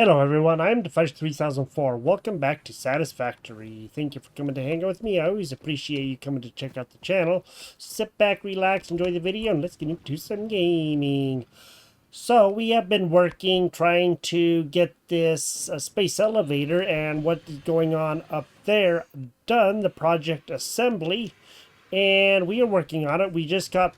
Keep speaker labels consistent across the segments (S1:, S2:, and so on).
S1: Hello everyone, I'm Defense3004. Welcome back to Satisfactory. Thank you for coming to hang out with me. I always appreciate you coming to check out the channel. Sit back, relax, enjoy the video, and let's get into some gaming. So we have been working trying to get this space elevator and what is going on up there done, the project assembly. And we are working on it. We just got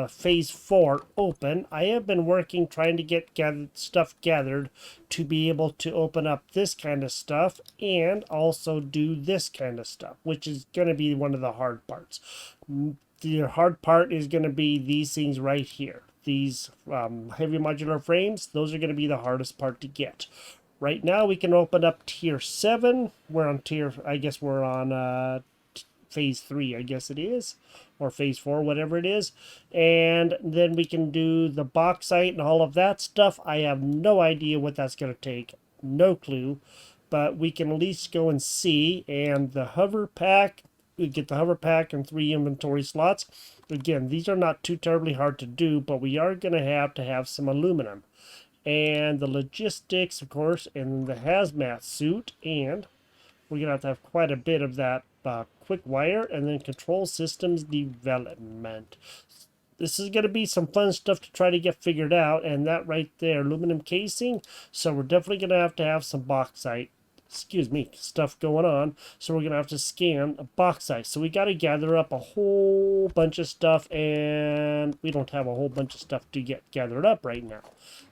S1: phase 4 open. I have been working trying to get stuff gathered to be able to open up this kind of stuff and also do this kind of stuff, which is going to be one of the hard parts. The hard part is going to be these things right here. These heavy modular frames, those are going to be the hardest part to get. Right now we can open up tier 7. We're on I guess we're on phase 3, I guess it is, or phase 4, whatever it is. And then we can do the bauxite and all of that stuff. I have no idea what that's going to take. No clue. But we can at least go and see. And the hover pack, we get the hover pack and 3 inventory slots. Again, these are not too terribly hard to do, but we are going to have some aluminum. And the logistics, of course, and the hazmat suit, and we're going to have quite a bit of that quick wire, and then control systems development. This is going to be some fun stuff to try to get figured out, and that right there, aluminum casing. So we're definitely going to have some bauxite, stuff going on. So we're going to have to scan a bauxite. So we got to gather up a whole bunch of stuff, and we don't have a whole bunch of stuff to get gathered up right now.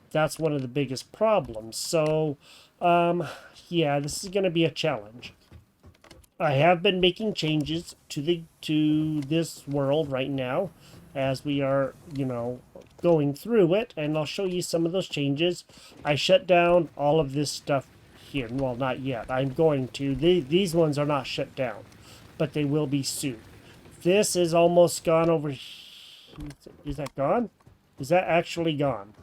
S1: That's one of the biggest problems. So, yeah, this is going to be a challenge. I have been making changes to this world right now as we are, going through it, and I'll show you some of those changes. I shut down all of this stuff here. Well, not yet. I'm going to. These ones are not shut down, but they will be soon. This is almost gone over. Is that gone? Is that actually gone?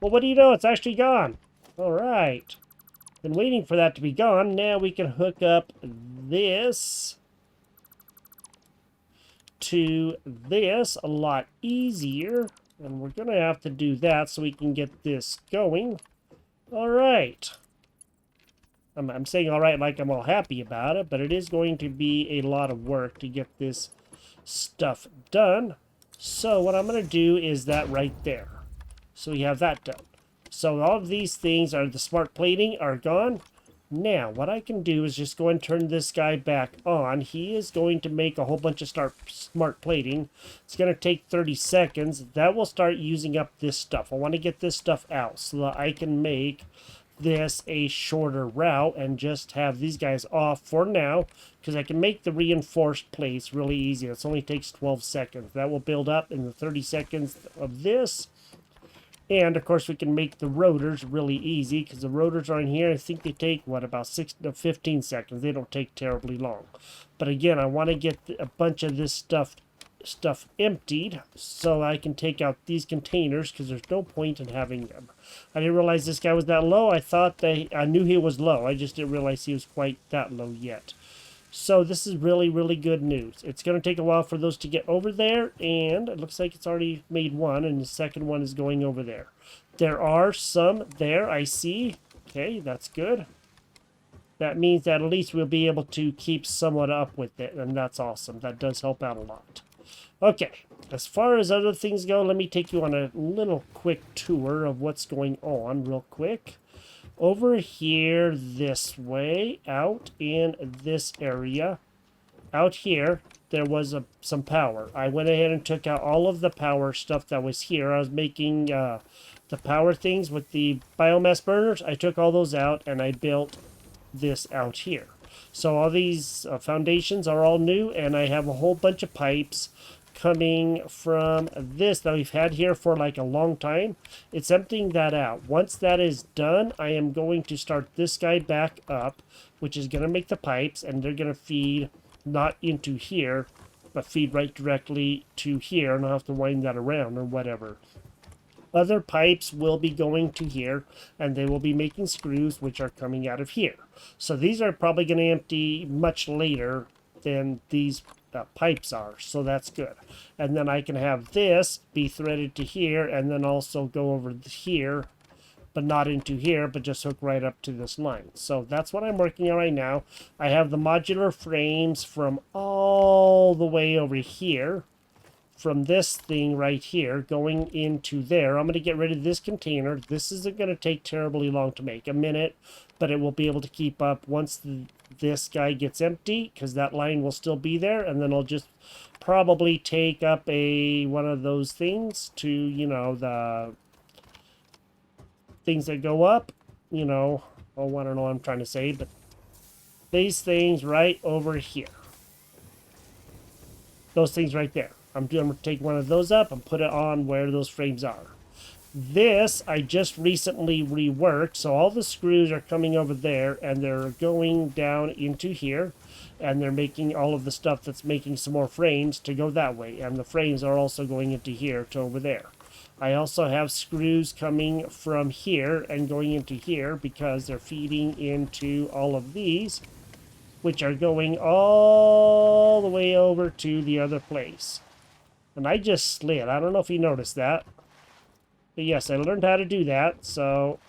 S1: Well, what do you know? It's actually gone. All right. Been waiting for that to be gone. Now we can hook up this to this a lot easier. And we're going to have to do that so we can get this going. All right. I'm saying all right like I'm all happy about it, but it is going to be a lot of work to get this stuff done. So what I'm going to do is that right there. So we have that done. So all of these things are the smart plating are gone. Now, what I can do is just go and turn this guy back on. He is going to make a whole bunch of smart plating. It's going to take 30 seconds. That will start using up this stuff. I want to get this stuff out so that I can make this a shorter route and just have these guys off for now, because I can make the reinforced plates really easy. It only takes 12 seconds. That will build up in the 30 seconds of this. And, of course, we can make the rotors really easy, because the rotors are in here. I think they take, about 6 to 15 seconds. They don't take terribly long. But, again, I want to get a bunch of this stuff emptied so I can take out these containers, because there's no point in having them. I didn't realize this guy was that low. I knew he was low. I just didn't realize he was quite that low yet. So this is really, really good news. It's going to take a while for those to get over there, and it looks like it's already made one, and the second one is going over there. There are some there, I see. Okay, that's good. That means that at least we'll be able to keep somewhat up with it, and that's awesome. That does help out a lot. Okay, as far as other things go, let me take you on a little quick tour of what's going on real quick. Over here this way, out in this area, out here, there was some power. I went ahead and took out all of the power stuff that was here. I was making the power things with the biomass burners. I took all those out and I built this out here. So all these foundations are all new, and I have a whole bunch of pipes coming from this that we've had here for like a long time. It's emptying that out. Once that is done, I am going to start this guy back up, which is going to make the pipes, and they're going to feed not into here, but feed right directly to here, and I'll have to wind that around or whatever. Other pipes will be going to here, and they will be making screws, which are coming out of here. So these are probably going to empty much later than these pipes are, so that's good. And then I can have this be threaded to here, and then also go over here but not into here, but just hook right up to this line. So that's what I'm working on right now. I have the modular frames from all the way over here, from this thing right here going into there. I'm going to get rid of this container. This isn't going to take terribly long to make, a minute, but it will be able to keep up once this guy gets empty, because that line will still be there, and then I'll just probably take up one of those things to, you know, the things that go up, you know, oh, I don't know what I'm trying to say, but these things right over here. Those things right there. I'm going to take one of those up and put it on where those frames are. This I just recently reworked, so all the screws are coming over there and they're going down into here, and they're making all of the stuff that's making some more frames to go that way, and the frames are also going into here to over there. I also have screws coming from here and going into here because they're feeding into all of these, which are going all the way over to the other place. And I just slid. I don't know if you noticed that. But yes, I learned how to do that, so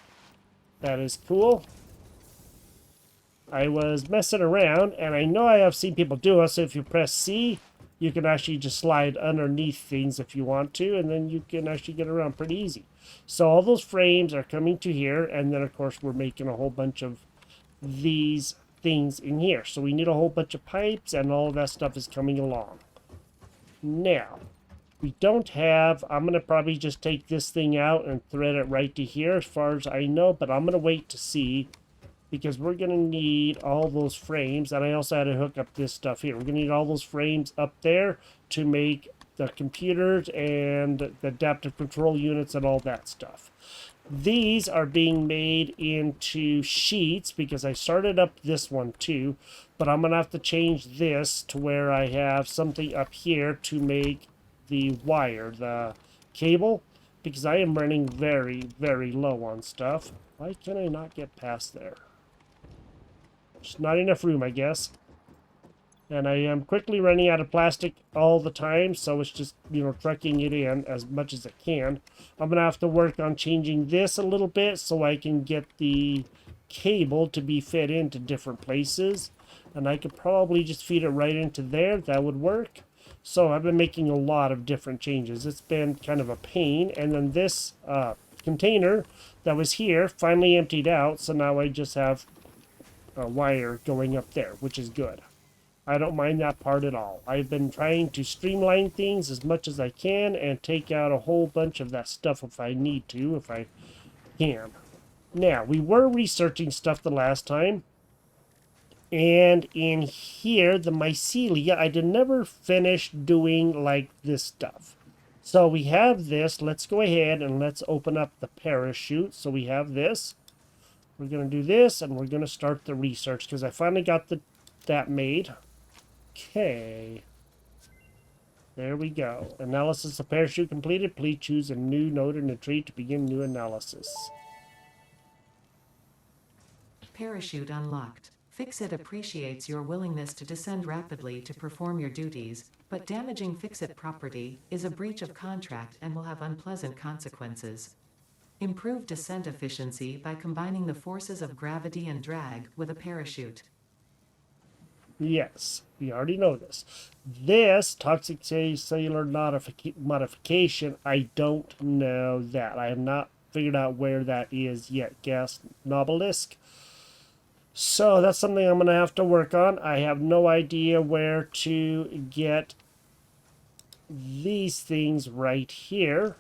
S1: that is cool. I was messing around, and I know I have seen people do it, so if you press C, you can actually just slide underneath things if you want to, and then you can actually get around pretty easy. So all those frames are coming to here, and then of course we're making a whole bunch of these things in here. So we need a whole bunch of pipes, and all of that stuff is coming along. Now, we don't have, I'm going to probably just take this thing out and thread it right to here as far as I know, but I'm going to wait to see, because we're going to need all those frames, and I also had to hook up this stuff here. We're going to need all those frames up there to make the computers and the adaptive control units and all that stuff. These are being made into sheets because I started up this one too, but I'm going to have to change this to where I have something up here to make the wire, the cable, because I am running very, very low on stuff. Why can I not get past there? Just not enough room, I guess. And I am quickly running out of plastic all the time, so it's just, you know, trucking it in as much as I can. I'm going to have to work on changing this a little bit so I can get the cable to be fed into different places. And I could probably just feed it right into there. That would work. So I've been making a lot of different changes. It's been kind of a pain. And then this container that was here finally emptied out. So now I just have a wire going up there, which is good. I don't mind that part at all. I've been trying to streamline things as much as I can and take out a whole bunch of that stuff if I need to, if I can. Now, we were researching stuff the last time. And in here, the mycelia, I did never finish doing like this stuff. So we have this. Let's go ahead and let's open up the parachute. So we have this. We're going to do this, and we're going to start the research because I finally got that made. Okay. There we go. Analysis of parachute completed. Please choose a new node in the tree to begin new analysis.
S2: Parachute unlocked. Fixit appreciates your willingness to descend rapidly to perform your duties, but damaging Fixit property is a breach of contract and will have unpleasant consequences. Improve descent efficiency by combining the forces of gravity and drag with a parachute.
S1: Yes, we already know this. This toxic cellular modification, I don't know that. I have not figured out where that is yet. Gas Nobelisk. So that's something I'm going to have to work on. I have no idea where to get these things right here.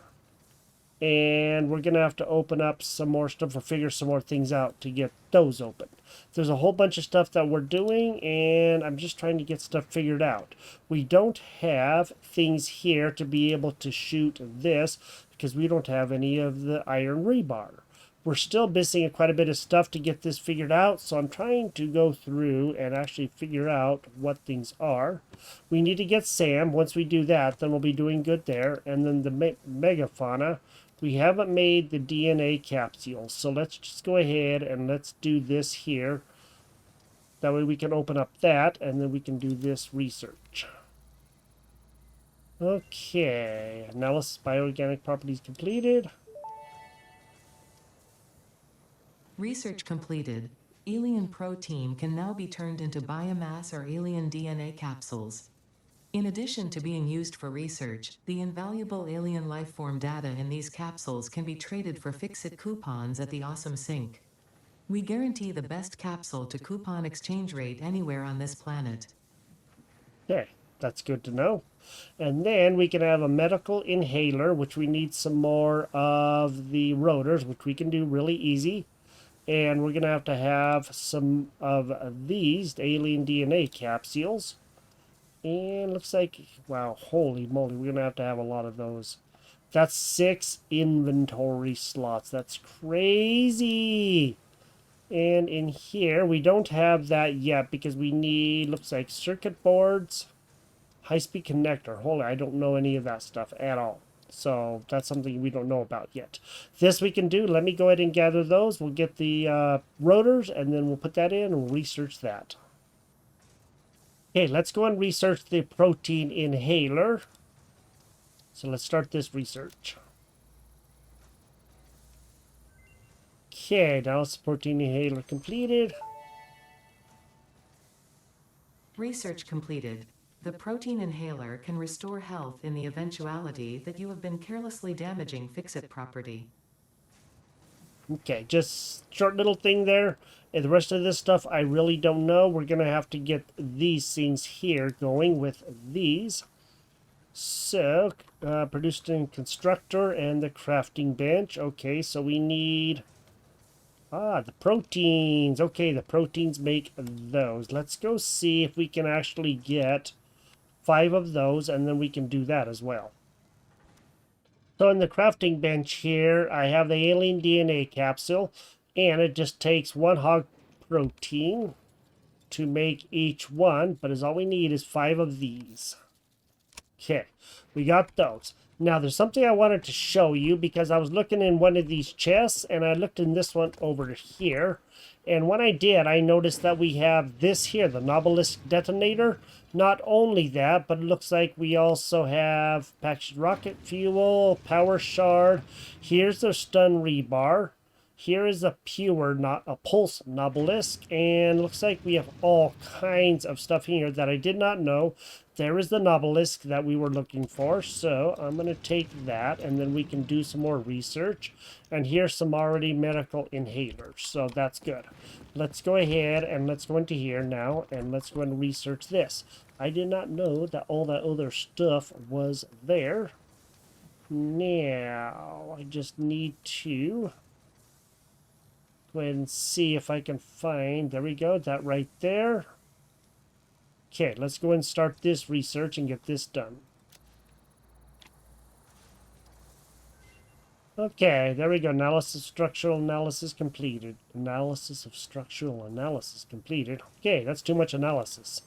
S1: And we're going to have to open up some more stuff or figure some more things out to get those open. There's a whole bunch of stuff that we're doing, and I'm just trying to get stuff figured out. We don't have things here to be able to shoot this because we don't have any of the iron rebar. We're still missing quite a bit of stuff to get this figured out, so I'm trying to go through and actually figure out what things are. We need to get Sam. Once we do that, then we'll be doing good there. And then the megafauna. We haven't made the DNA capsule, so let's just go ahead and let's do this here. That way we can open up that, and then we can do this research. Okay, analysis bioorganic properties completed.
S2: Research completed. Alien protein can now be turned into biomass or alien DNA capsules. In addition to being used for research, the invaluable alien lifeform data in these capsules can be traded for Fixit coupons at the Awesome Sync. We guarantee the best capsule to coupon exchange rate anywhere on this planet.
S1: Okay, that's good to know. And then we can have a medical inhaler, which we need some more of the rotors, which we can do really easy. And we're going to have some of these alien DNA capsules. And looks like, wow, holy moly, we're going to have a lot of those. That's 6 inventory slots. That's crazy. And in here, we don't have that yet because we need, looks like circuit boards, high-speed connector. Holy, I don't know any of that stuff at all. So that's something we don't know about yet. This we can do. Let me go ahead and gather those. We'll get the rotors, and then we'll put that in and we'll research that. Okay, let's go and research the protein inhaler. So let's start this research. Okay, now it's protein inhaler completed.
S2: Research completed. The protein inhaler can restore health in the eventuality that you have been carelessly damaging Fixit property.
S1: Okay, just short little thing there. And the rest of this stuff I really don't know. We're going to have to get these things here going with these. So, produced in constructor and the crafting bench. Okay, so we need... the proteins. Okay, the proteins make those. Let's go see if we can actually get 5 of those, and then we can do that as well. So in the crafting bench here, I have the alien DNA capsule, and it just takes 1 hog protein to make each one, but all we need is 5 of these. Okay, we got those. Now there's something I wanted to show you because I was looking in one of these chests and I looked in this one over here. And when I did, I noticed that we have this here, the Nobelisk detonator. Not only that, but it looks like we also have packaged rocket fuel, power shard. Here's the stun rebar. Here is a pulse Nobelisk, and looks like we have all kinds of stuff here that I did not know. There is the Nobelisk that we were looking for, so I'm going to take that, and then we can do some more research. And here's some already medical inhalers, so that's good. Let's go ahead and let's go into here now, and let's go and research this. I did not know that all that other stuff was there. Now, I just need to go ahead and see if I can find, there we go, that right there. Okay, let's go and start this research and get this done. Okay, there we go. Analysis of structural analysis completed. Analysis of structural analysis completed. Okay, that's too much analysis.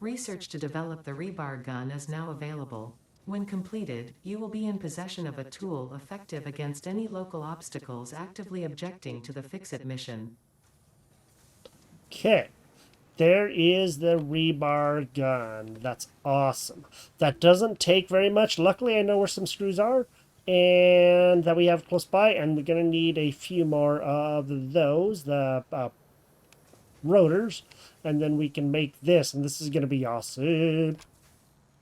S2: Research to develop the rebar gun is now available. When completed, you will be in possession of a tool effective against any local obstacles actively objecting to the Fixit mission.
S1: Okay, there is the rebar gun. That's awesome. That doesn't take very much. Luckily, I know where some screws are and that we have close by, and we're going to need a few more of those, the rotors, and then we can make this, and this is going to be awesome.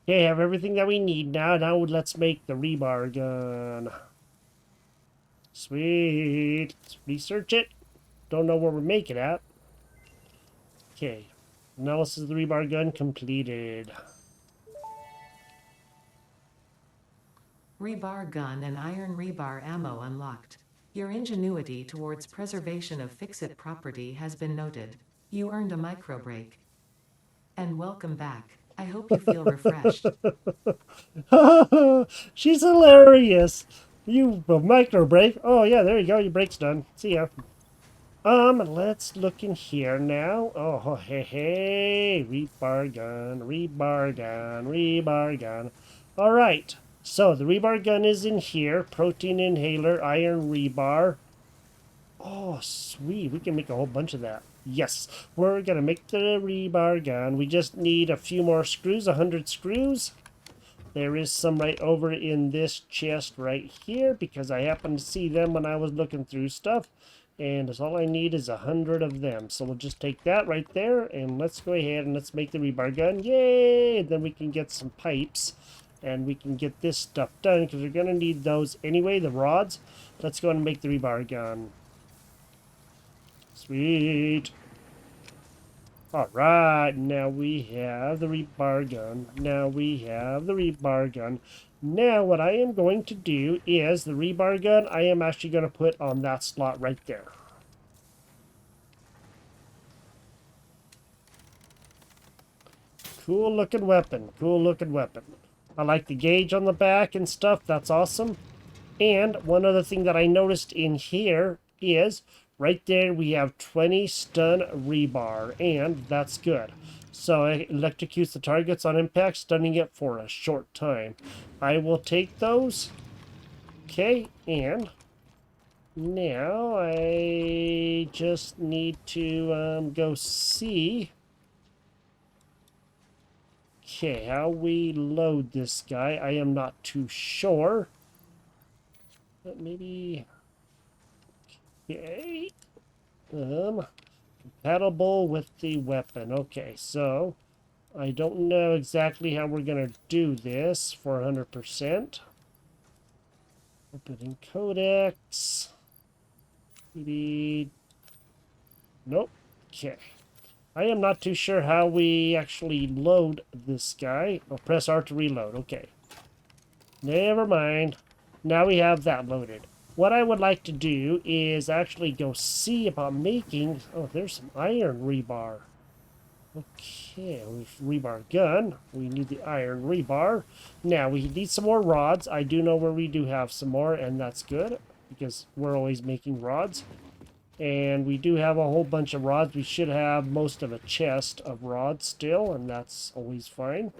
S1: Okay, have everything that we need now. Now let's make the rebar gun. Sweet. Let's research it. Don't know where we're making it at. Okay. Analysis of the rebar gun completed.
S2: Rebar gun and iron rebar ammo unlocked. Your ingenuity towards preservation of Fixit property has been noted. You earned a micro break. And welcome back. I hope you feel refreshed.
S1: She's hilarious. You a micro break. Oh yeah, there you go. Your break's done. See ya. Let's look in here now. Oh, hey, rebar gun, rebar gun, rebar gun. All right. So the rebar gun is in here. Protein inhaler, iron rebar. Oh, sweet. We can make a whole bunch of that. Yes, we're going to make the rebar gun. We just need a few more screws, 100 screws. There is some right over in this chest right here because I happened to see them when I was looking through stuff. And that's all I need is 100 of them. So we'll just take that right there and let's go ahead and let's make the rebar gun. Yay! And then we can get some pipes and we can get this stuff done because we're going to need those anyway, the rods. Let's go and make the rebar gun. Sweet. Alright, now we have the rebar gun. Now we have the rebar gun. Now what I am going to do is the rebar gun I am actually going to put on that slot right there. Cool looking weapon. Cool looking weapon. I like the gauge on the back and stuff. That's awesome. And one other thing that I noticed in here is right there we have 20 stun rebar, and that's good. So it electrocutes the targets on impact, stunning it for a short time. I will take those. Okay, and now I just need to go see. Okay, how we load this guy, I am not too sure. But maybe... Okay. Compatible with the weapon. Okay, so... I don't know exactly how we're going to do this for 100%. Opening codex. Maybe... Nope. Okay. I am not too sure how we actually load this guy. Oh, press R to reload. Okay. Never mind. Now we have that loaded. What I would like to do is actually go see about making... Oh, there's some iron rebar. Okay, with rebar gun. We need the iron rebar. Now, we need some more rods. I do know where we do have some more, and that's good. Because we're always making rods. And we do have a whole bunch of rods. We should have most of a chest of rods still, and that's always fine.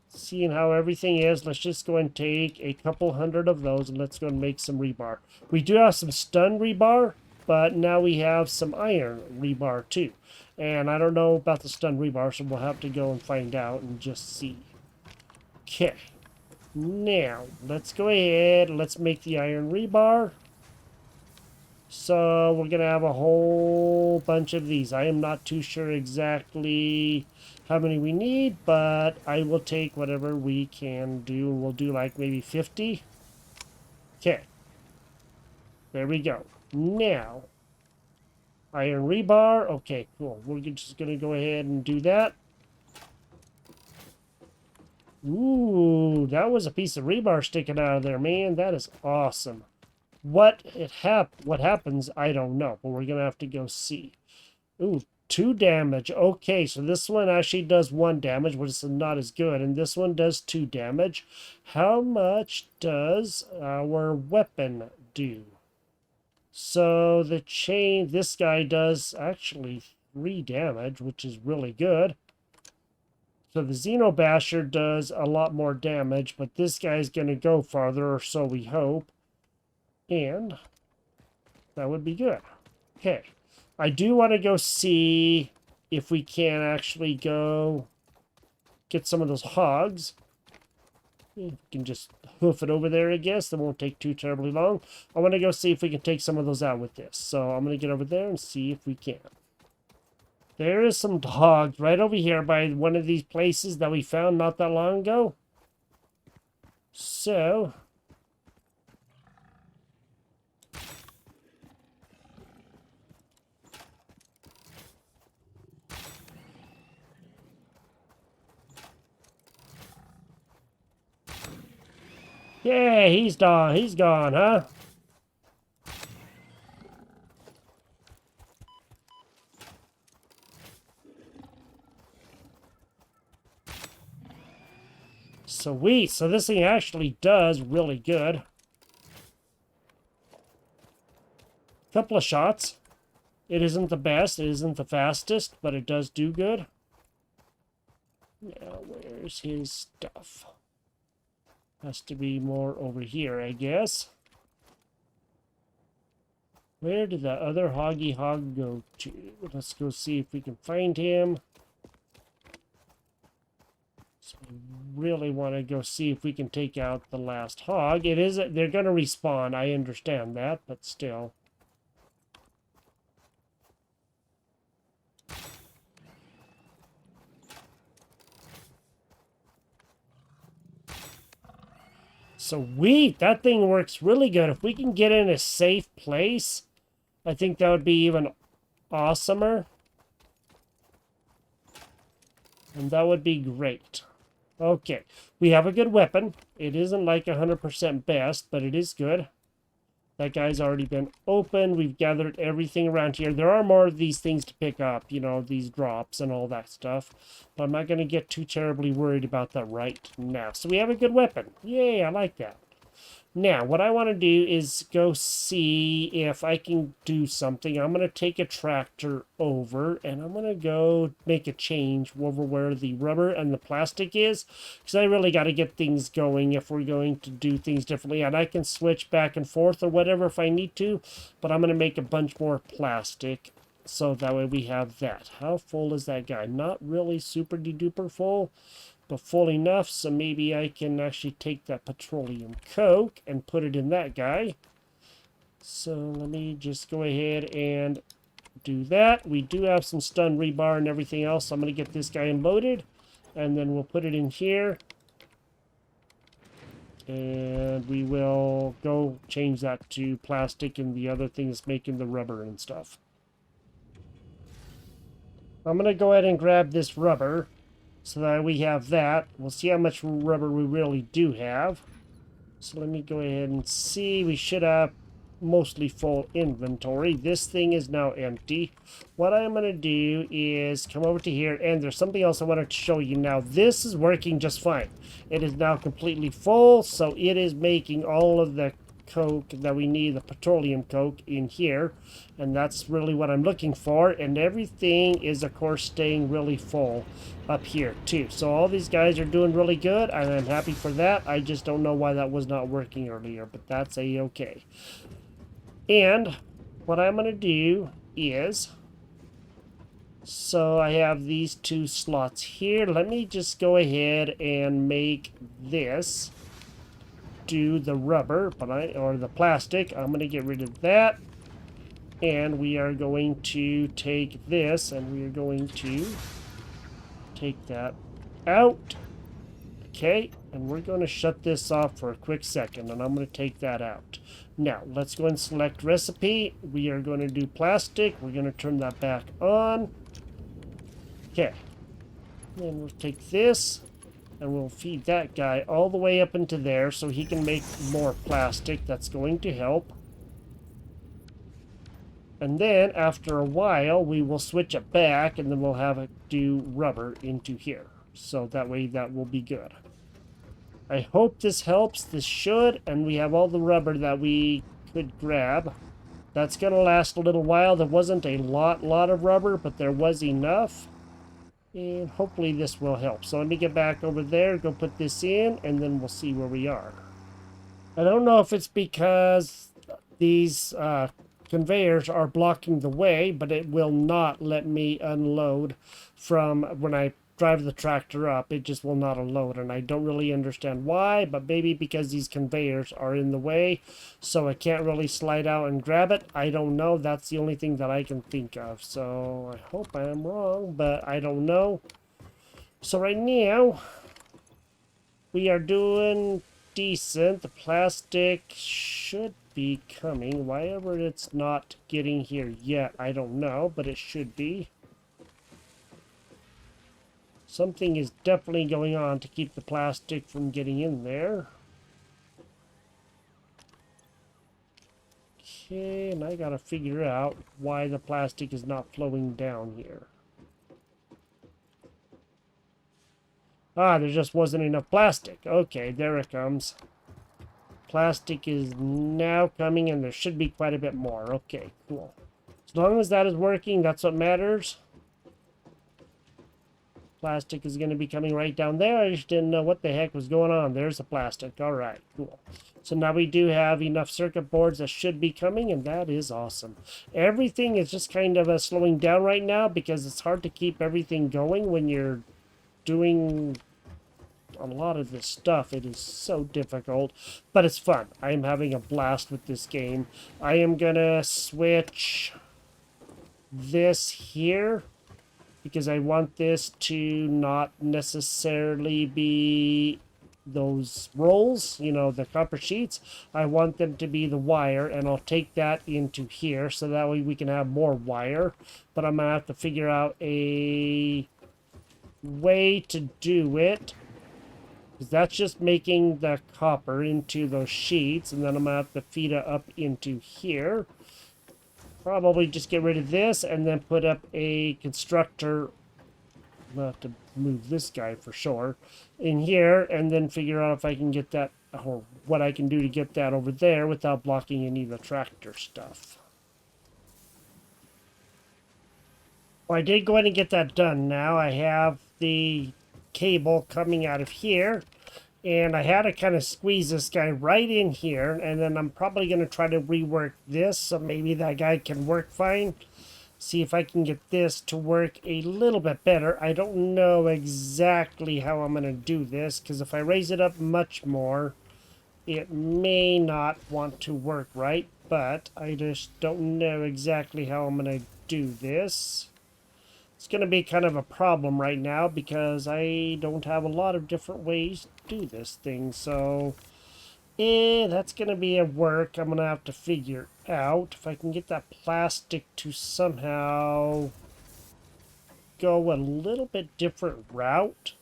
S1: Seeing how everything is, let's just go and take a couple hundred of those and let's go and make some rebar. We do have some stun rebar, but now we have some iron rebar too. And I don't know about the stun rebar, so we'll have to go and find out and just see. Okay. Now, let's go ahead and let's make the iron rebar. So we're going to have a whole bunch of these. I am not too sure exactly how many we need, but I will take whatever we can do. We'll do like maybe 50. Okay. There we go. Now, iron rebar. Okay, cool. We're just going to go ahead and do that. Ooh, that was a piece of rebar sticking out of there, man. That is awesome. What happens, I don't know, but we're going to have to go see. Ooh, 2 damage. Okay, so this one actually does 1 damage, which is not as good, and this one does 2 damage. How much does our weapon do? So the chain, this guy does actually 3 damage, which is really good. So the Xenobasher does a lot more damage, but this guy's going to go farther, or so we hope. And that would be good. Okay. I do want to go see if we can actually go get some of those hogs. We can just hoof it over there, I guess. That won't take too terribly long. I want to go see if we can take some of those out with this. So I'm going to get over there and see if we can. There is some hogs right over here by one of these places that we found not that long ago. So... yeah, he's gone. He's gone, huh? Sweet. So this thing actually does really good. Couple of shots. It isn't the best. It isn't the fastest, but it does do good. Now, where's his stuff? Has to be more over here, I guess. Where did the other hoggy hog go to? Let's go see if we can find him. So I really want to go see if we can take out the last hog. It is, they're going to respawn. I understand that, but still. Sweet, that thing works really good. If we can get in a safe place, I think that would be even awesomer. And that would be great. Okay, we have a good weapon. It isn't like 100% best, but it is good. That guy's already been opened. We've gathered everything around here. There are more of these things to pick up, you know, these drops and all that stuff. But I'm not going to get too terribly worried about that right now. So we have a good weapon. Yay, I like that. Now, what I want to do is go see if I can do something. I'm going to take a tractor over, and I'm going to go make a change over where the rubber and the plastic is, because I really got to get things going if we're going to do things differently. And I can switch back and forth or whatever if I need to, but I'm going to make a bunch more plastic, so that way we have that. How full is that guy? Not really super duper full, but full enough, so maybe I can actually take that petroleum coke and put it in that guy. So let me just go ahead and do that. We do have some stun rebar and everything else, so I'm going to get this guy unloaded, and then we'll put it in here. And we will go change that to plastic and the other things making the rubber and stuff. I'm going to go ahead and grab this rubber, so that we have that. We'll see how much rubber we really do have. So let me go ahead and see. We should have mostly full inventory. This thing is now empty. What I'm going to do is come over to here, and there's something else I wanted to show you. Now, this is working just fine. It is now completely full, so it is making all of the coke that we need, the petroleum coke, in here, and that's really what I'm looking for. And everything is, of course, staying really full up here too. So all these guys are doing really good, and I'm happy for that. I just don't know why that was not working earlier, but that's a-okay. And what I'm going to do is, so I have these two slots here. Let me just go ahead and make this do the rubber, or the plastic. I'm going to get rid of that, and we are going to take this, and we are going to take that out. Okay, and we're going to shut this off for a quick second, and I'm going to take that out. Now, let's go and select recipe. We are going to do plastic. We're going to turn that back on. Okay, then we'll take this, and we'll feed that guy all the way up into there so he can make more plastic. That's going to help. And then, after a while, we will switch it back, and then we'll have it do rubber into here. So that way, that will be good. I hope this helps. This should, and we have all the rubber that we could grab. That's going to last a little while. There wasn't a lot of rubber, but there was enough. And hopefully this will help. So let me get back over there, go put this in, and then we'll see where we are. I don't know if it's because these conveyors are blocking the way, but it will not let me unload from when I drive the tractor up. It just will not unload, and I don't really understand why, but maybe because these conveyors are in the way, so I can't really slide out and grab it. I don't know. That's the only thing that I can think of, so I hope I am wrong, but I don't know. So right now, we are doing decent. The plastic should be coming. Why ever it's not getting here yet, I don't know, but it should be. Something is definitely going on to keep the plastic from getting in there. Okay, and I gotta figure out why the plastic is not flowing down here. Ah, there just wasn't enough plastic. Okay, there it comes. Plastic is now coming, and there should be quite a bit more. Okay, cool. As long as that is working, that's what matters. Plastic is going to be coming right down there. I just didn't know what the heck was going on. There's the plastic. All right, cool. So now we do have enough circuit boards that should be coming, and that is awesome. Everything is just kind of slowing down right now because it's hard to keep everything going when you're doing on a lot of this stuff. It is so difficult, but it's fun. I am having a blast with this game. I am gonna switch this here because I want this to not necessarily be those rolls, you know, the copper sheets. I want them to be the wire, and I'll take that into here so that way we can have more wire. But I'm gonna have to figure out a way to do it, because that's just making the copper into those sheets, and then I'm gonna have to feed it up into here. Probably just get rid of this and then put up a constructor. I'll have to move this guy for sure in here, and then figure out if I can get that, or what I can do to get that over there without blocking any of the tractor stuff. Well, I did go ahead and get that done now. I have the cable coming out of here, and I had to kind of squeeze this guy right in here, and then I'm probably going to try to rework this so maybe that guy can work fine. See if I can get this to work a little bit better. I don't know exactly how I'm going to do this, because if I raise it up much more, it may not want to work right, but I just don't know exactly how I'm going to do this. It's going to be kind of a problem right now because I don't have a lot of different ways to do this thing, so that's going to be a work I'm going to have to figure out. If I can get that plastic to somehow go a little bit different route.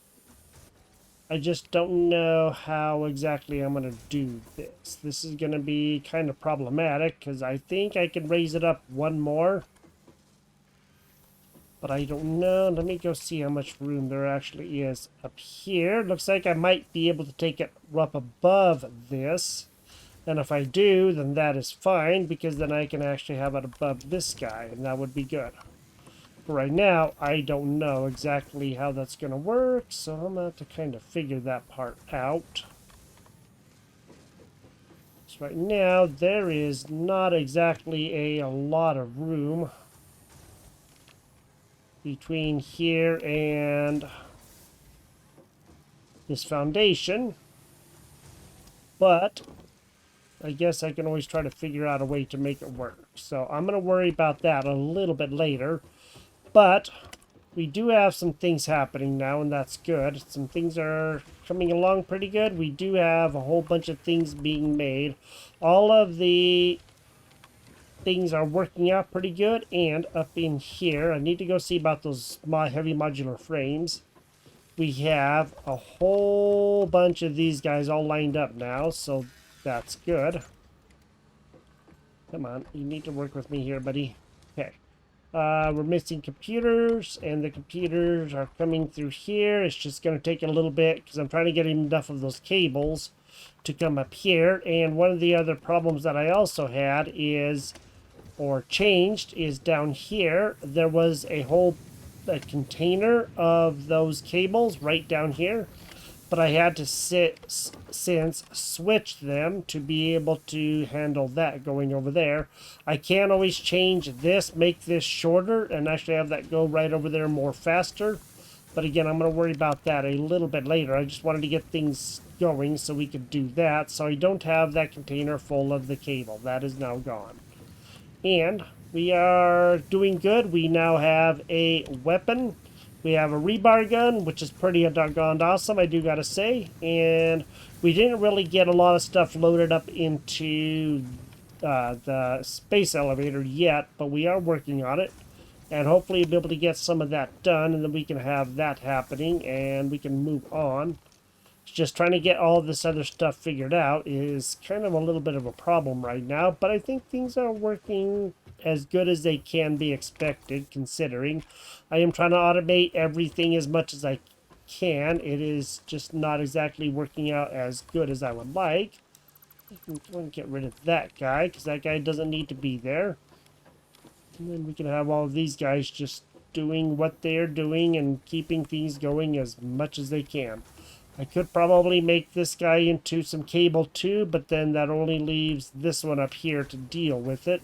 S1: I just don't know how exactly I'm going to do this. This is going to be kind of problematic because I think I can raise it up one more. But I don't know. Let me go see how much room there actually is up here. Looks like I might be able to take it up above this. And if I do, then that is fine, because then I can actually have it above this guy, and that would be good. But right now, I don't know exactly how that's going to work, so I'm going to have to kind of figure that part out. So right now, there is not exactly a lot of room between here and this foundation, but I guess I can always try to figure out a way to make it work. So I'm going to worry about that a little bit later, but we do have some things happening now, and that's good. Some things are coming along pretty good. We do have a whole bunch of things being made. All of the things are working out pretty good, and up in here, I need to go see about those heavy modular frames. We have a whole bunch of these guys all lined up now, so that's good. Come on, you need to work with me here, buddy. Okay. We're missing computers, and the computers are coming through here. It's just going to take a little bit because I'm trying to get enough of those cables to come up here. And one of the other problems that I also had is, or changed, is down here. There was a container of those cables right down here, but I had to switch them to be able to handle that going over there. I can always change this, make this shorter, and actually have that go right over there more faster. But again, I'm going to worry about that a little bit later. I just wanted to get things going so we could do that. So I don't have that container full of the cable. That is now gone. And we are doing good. We now have a weapon. We have a rebar gun, which is pretty doggone awesome, I do gotta say. And we didn't really get a lot of stuff loaded up into the space elevator yet, but we are working on it. And hopefully we'll be able to get some of that done, and then we can have that happening, and we can move on. Just trying to get all this other stuff figured out is kind of a little bit of a problem right now, but I think things are working as good as they can be expected, considering I am trying to automate everything as much as I can. It is just not exactly working out as good as I would like. I can go and get rid of that guy, because that guy doesn't need to be there. And then we can have all of these guys just doing what they're doing and keeping things going as much as they can. I could probably make this guy into some cable too, but then that only leaves this one up here to deal with it.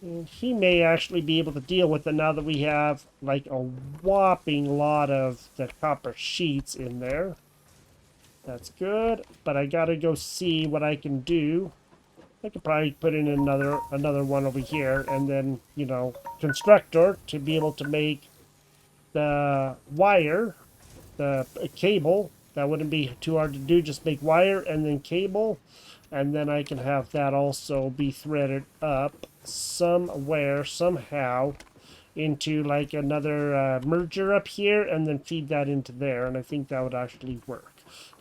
S1: And he may actually be able to deal with it now that we have like a whopping lot of the copper sheets in there. That's good, but I gotta go see what I can do. I could probably put in another one over here, and then, you know, constructor to be able to make the wire, the cable. That wouldn't be too hard to do. Just make wire and then cable, and then I can have that also be threaded up somewhere, somehow, into like another merger up here, and then feed that into there, and I think that would actually work.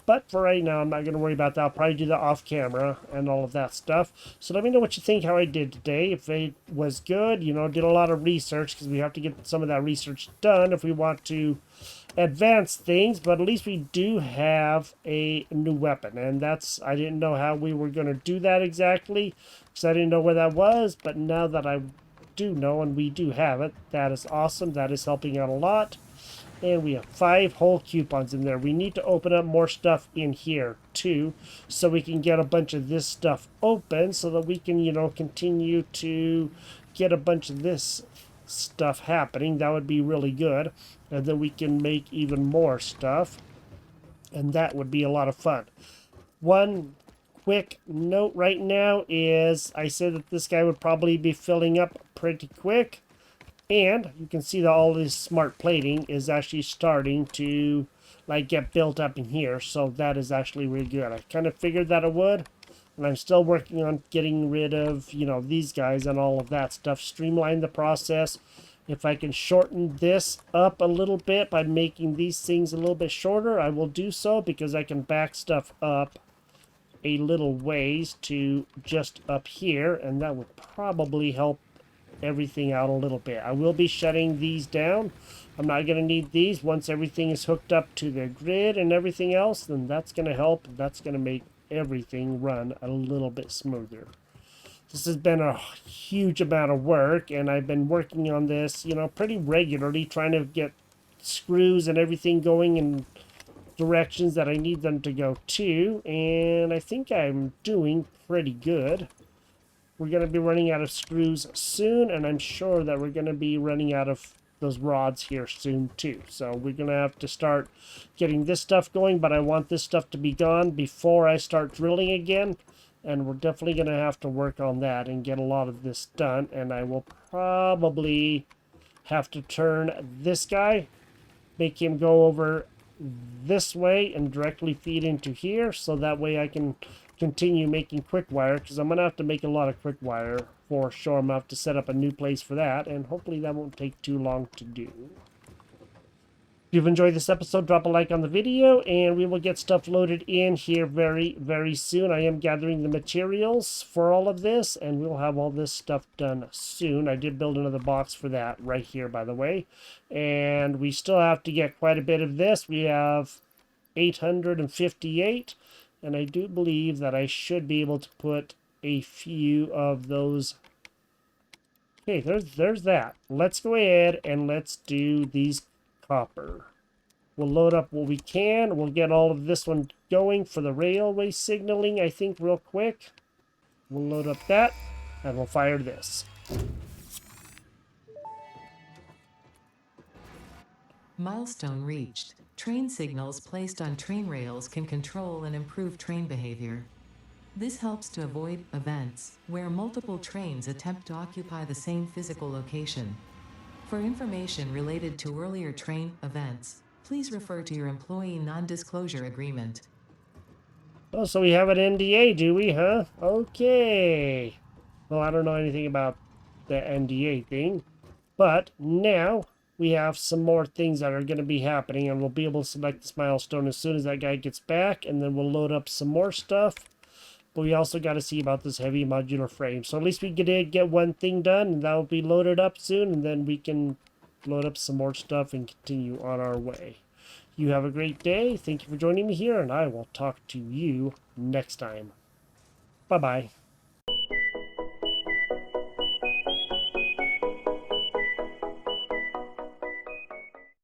S1: But for right now, I'm not going to worry about that. I'll probably do that off camera and all of that stuff. So let me know what you think how I did today. If it was good, you know, did a lot of research because we have to get some of that research done if we want to advance things. But at least we do have a new weapon. And that's, I didn't know how we were going to do that exactly because I didn't know where that was. But now that I do know and we do have it, that is awesome. That is helping out a lot. And we have 5 whole coupons in there. We need to open up more stuff in here too, so we can get a bunch of this stuff open so that we can, you know, continue to get a bunch of this stuff happening. That would be really good. And then we can make even more stuff. And that would be a lot of fun. One quick note right now is I said that this guy would probably be filling up pretty quick. And you can see that all this smart plating is actually starting to like get built up in here. So that is actually really good. I kind of figured that it would. And I'm still working on getting rid of, you know, these guys and all of that stuff. Streamline the process. If I can shorten this up a little bit by making these things a little bit shorter, I will do so because I can back stuff up a little ways to just up here. And that would probably help everything out a little bit. I will be shutting these down. I'm not going to need these. Once everything is hooked up to the grid and everything else, then that's going to help. That's going to make everything run a little bit smoother. This has been a huge amount of work, and I've been working on this, you know, pretty regularly, trying to get screws and everything going in directions that I need them to go to, and I think I'm doing pretty good. We're going to be running out of screws soon, and I'm sure that we're going to be running out of those rods here soon too. So we're going to have to start getting this stuff going, but I want this stuff to be gone before I start drilling again. And we're definitely going to have to work on that and get a lot of this done. And I will probably have to turn this guy, make him go over this way and directly feed into here, so that way I can continue making quick wire, because I'm gonna have to make a lot of quick wire for sure. I'm gonna have to set up a new place for that, and hopefully that won't take too long to do. If you've enjoyed this episode, drop a like on the video, and we will get stuff loaded in here very, very soon. I am gathering the materials for all of this, and we'll have all this stuff done soon. I did build another box for that right here, by the way. And we still have to get quite a bit of this. We have 858, and I do believe that I should be able to put a few of those. Okay, there's that. Let's go ahead and let's do these copper. We'll load up what we can. We'll get all of this one going for the railway signaling, I think, real quick. We'll load up that, and we'll fire this.
S2: Milestone reached. Train signals placed on train rails can control and improve train behavior. This helps to avoid events where multiple trains attempt to occupy the same physical location. For information related to earlier train events, please refer to your employee non-disclosure agreement.
S1: Oh, so we have an NDA, do we, huh? Okay. Well, I don't know anything about the NDA thing, but now we have some more things that are going to be happening, and we'll be able to select this milestone as soon as that guy gets back, and then we'll load up some more stuff. But we also got to see about this heavy modular frame. So at least we did get one thing done, and that will be loaded up soon, and then we can load up some more stuff and continue on our way. You have a great day. Thank you for joining me here, and I will talk to you next time. Bye-bye.